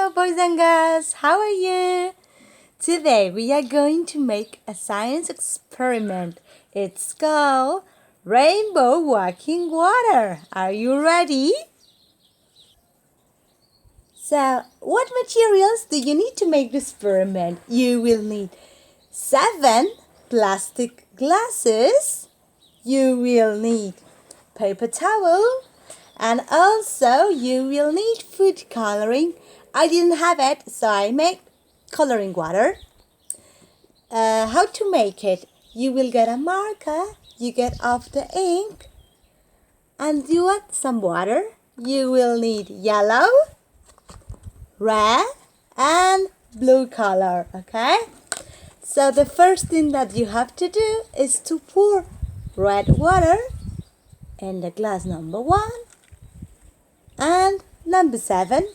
Hello, boys and girls. How are you? Today we are going to make a science experiment. It's called Rainbow Walking Water. Are you ready? So, what materials do you need to make this experiment? You will need 7 plastic glasses. You will need paper towel. And also you will need food coloring. I didn't have it, so I made coloring water. How to make it? You will get a marker, you get off the ink, and you add some water. You will need yellow, red, and blue color, okay? So the first thing that you have to do is to pour red water in the glass number 1 and number 7.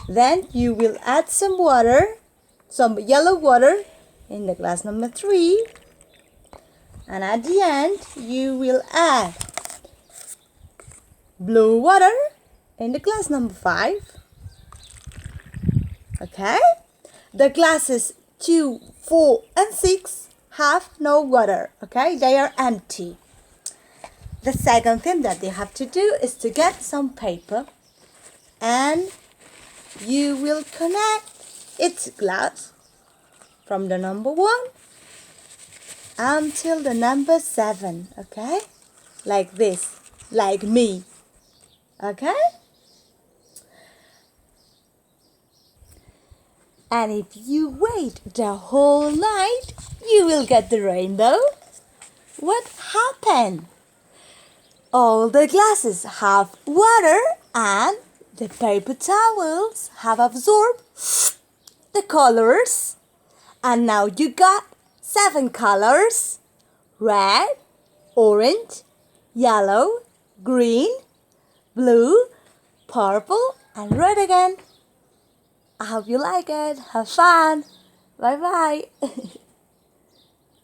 Then you will add some water, some yellow water in the glass number 3. And at the end, you will add blue water in the glass number 5. Okay? The glasses 2, 4, and 6 have no water. Okay? They are empty. The second thing that you have to do is to get some paper, and you will connect its glass from the number 1 until the number 7, okay? Like this, like me, okay? And if you wait the whole night, you will get the rainbow. What happened? All the glasses have water and the paper towels have absorbed the colors. And now you got 7 colors: red, orange, yellow, green, blue, purple, and red again. I hope you like it. Have fun. Bye bye.